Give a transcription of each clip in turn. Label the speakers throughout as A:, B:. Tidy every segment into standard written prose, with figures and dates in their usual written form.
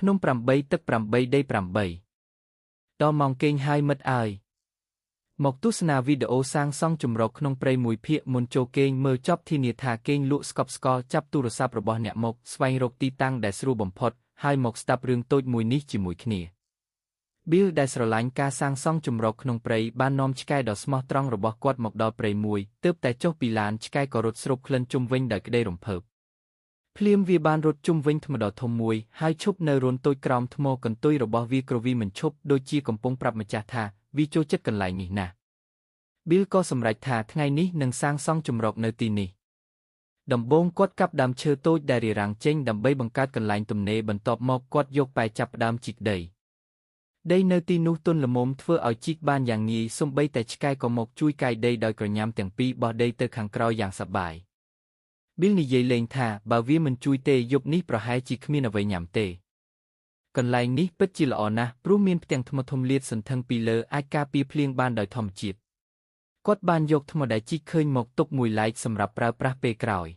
A: ភ្នំ8ទឹក8ដី8ដល់ម៉ោងគេងហើយមិត្តអើយមកទស្សនាវីដេអូសាងសង់ជំរកក្នុងព្រៃមួយភាគមុនចូលគេងមើលចប់ធានាថាគេងលក់ស្កប់ស្កល់ចាប់ទូរស័ព្ទរបស់អ្នកមកស្វែងរកទីតាំងដែលស្រួលបំផុតហើយមកស្ដាប់រឿងតូចមួយនេះជាមួយគ្នា Bill ដែលស្រឡាញ់ការសាងសង់ជំរកក្នុងព្រៃបាននាំឆ្កែដ៏ស្មោះត្រង់របស់គាត់មកដល់ព្រៃមួយទើបតែចុះពីឡានឆ្កែក៏រត់ស្រូបក្លិនជុំវិញដោយក្តីរំភើបភ្លាមវាបានរត់ជុំវិញថ្មដ៏ធំមួយហើយឈប់នៅរន្ធតូចក្រោមថ្មកន្ទុយរបស់វាគ្រវីមិនឈប់ដូចជាកំពុងប្រាប់ម្ចាស់ថាវាចូលចិត្តកន្លែងនេះណាស់ Bill ក៏សម្រេចថាថ្ងៃនេះនឹងសាងសង់ជំរកនៅទីនេះដំបូងគាត់កាប់ដើមឈើតូចដែលរារាំងចេញដើម្បីបង្កើតកន្លែងទំនេរបន្ទាប់មកគាត់យកប៉ែចាប់ផ្ដើមជីកដីនៅទីនោះទន់ល្មមធ្វើឲ្យជីកបានយ៉ាងងាយសូម្បីតែឆ្កែក៏មកជួយកាយដីដោយក្រញាំទាំងពីរបោះដីទៅខាងក្រោយយ៉ាងសប្បាយ Bill និយាយលេងថាបើវាមិនជួយទេយប់នេះប្រហែលជាគ្មានអ្វីញ៉ាំទេកន្លែងនេះពិតជាល្អណាស់ព្រោះមានផ្ទាំងថ្មធំលាតសន្ធឹងពីលើអាចការពារភ្លៀងបានដោយធម្មជាតិគាត់បានយកថ្មដែលជីកឃើញមកទុកមួយឡែកសម្រាប់ប្រើប្រាស់ពេលក្រោយ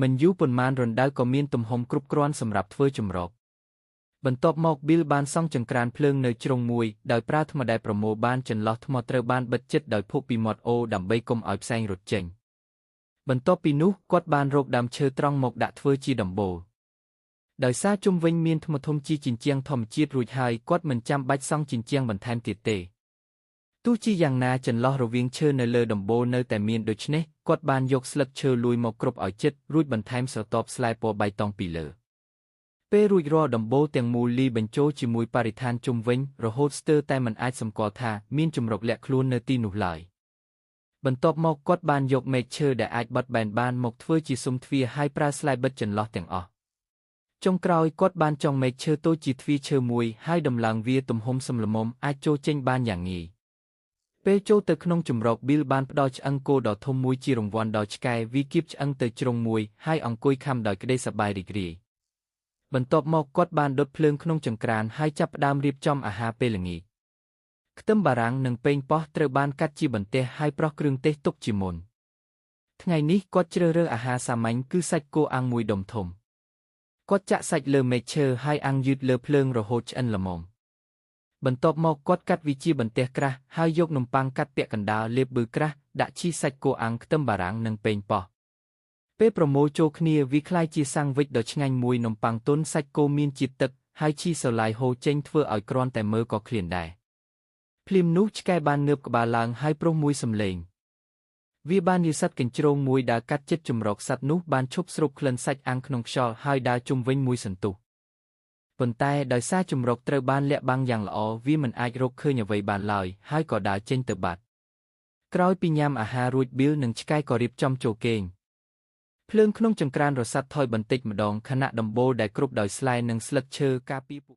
A: មិនយូរប៉ុន្មានរណ្ដៅក៏មានទំហំគ្រប់គ្រាន់សម្រាប់ធ្វើជំរកបន្ទាប់មក Bill បានសង់ចង្ក្រានភ្លើងនៅជ្រុងមួយដោយប្រើថ្មដែលប្រមូលបានចន្លោះថ្មត្រូវបានបិទជិតដោយភក់ពីមាត់អូរដើម្បីកុំឲ្យផ្សែងរត់ចេញបន្ទាប់ពីនោះគាត់បានរកដើមឈើត្រង់មកដាក់ធ្វើជាដំបូលដោយសារជុំវិញមានថ្មធំជាជញ្ជាំងធម្មជាតិរួចហើយគាត់មិនចាំបាច់សង់ជញ្ជាំងបន្ថែមទៀតទេទោះជាយ៉ាងណាចន្លោះរវាងឈើនៅលើដំបូលនៅតែមានដូច្នេះគាត់បានយកស្លឹកឈើលួយមកគ្របឲ្យជិតរួចបន្ថែមស្រទាប់ស្លែពណ៌បៃតងពីលើពេលរួចរាល់ដំបូលទាំងមូលលីបញ្ចូលជាមួយបរិស្ថានជុំវិញរហូតស្ទើរតែមិនអាចសម្គាល់ថាមានជំរកលាក់ខ្លួននៅទីនោះឡើយបន្ទាប់មកគាត់បានយកមែកឈើដែលអាចបត់បែនបានមកធ្វើជាស៊ុមទ្វារហើយប្រើស្លែបិទចន្លោះទាំងអស់ចុងក្រោយគាត់បានចងមែកឈើតូចជាទ្វារឈើមួយហើយដំឡើងវាទំហំសមល្មមអាចចូលចេញបានយ៉ាងងាយពេលចូលទៅក្នុងជំរក Bill បានផ្ដល់ឆ្អឹងគោដ៏ធំមួយជារង្វាន់ដល់ឆ្កែវាគៀបឆ្អឹងទៅជ្រុងមួយហើយអង្គុយខាំដោយក្តីសប្បាយរីករាយបន្ទាប់មកគាត់បានដុតភ្លើងក្នុងចង្ក្រានហើយចាប់ផ្ដើមរៀបចំអាហារពេលល្ងាចខ្ទឹមបារាំងនិងប៉េងប៉ោះត្រូវបានកាត់ជាបន្ទះហើយប្រោះគ្រឿងទេសទុកជាមុនថ្ងៃនេះគាត់ជ្រើសរើសអាហារសាមញ្ញគឺសាច់គោអាំងមួយដុំធំគាត់ចាក់សាច់លើមែកឈើហើយអាំងយឺតលើភ្លើងរហូតឆ្អិនល្មមបន្ទាប់មកគាត់កាត់វាជាបន្ទះក្រាស់ហើយយកនំប៉័ងកាត់ពាក់កណ្ដាលលាបប៊ឺក្រាស់ដាក់ជីសាច់គោអាំងខ្ទឹមបារាំងនិងប៉េងប៉ោះពេលប្រមូលចូលគ្នាវាคล้ายជាសាំងវិចដ៏ឆ្ងាញ់មួយនំប៉័ងទន់សាច់គោមានជាតិទឹកហើយឈីសឡាយហូរចេញធ្វើឲ្យគ្រាន់តែមើលក៏ឃ្លានដែរភ្លាមនោះឆ្កែបានងើបក្បាលឡើងហើយប្រុសមួយសំឡេងវាបាននិយាយកញ្ជ្រោងមួយដើរកាត់ចិត្តជំរកសត្វនោះបានឈប់ស្រូបក្លិនសាច់អាំងក្នុងខ្យល់ហើយដើរជុំវិញមួយសន្ទុះប៉ុន្តែដោយសារជំរកត្រូវបានលាក់បាំងយ៉ាងល្អវាមិនអាចរកឃើញអ្វីបានឡើយហើយក៏ដើរចេញទៅបាត់ក្រោយពីញ៉ាំអាហាររួច Bill និងឆ្កែក៏រៀបចំចូលគេងភ្លើងក្នុងចង្ក្រានរសាត់ថយបន្តិចម្ដងខណៈដំបូលដែលគ្របដោយស្លែនិងស្លឹកឈើការពារ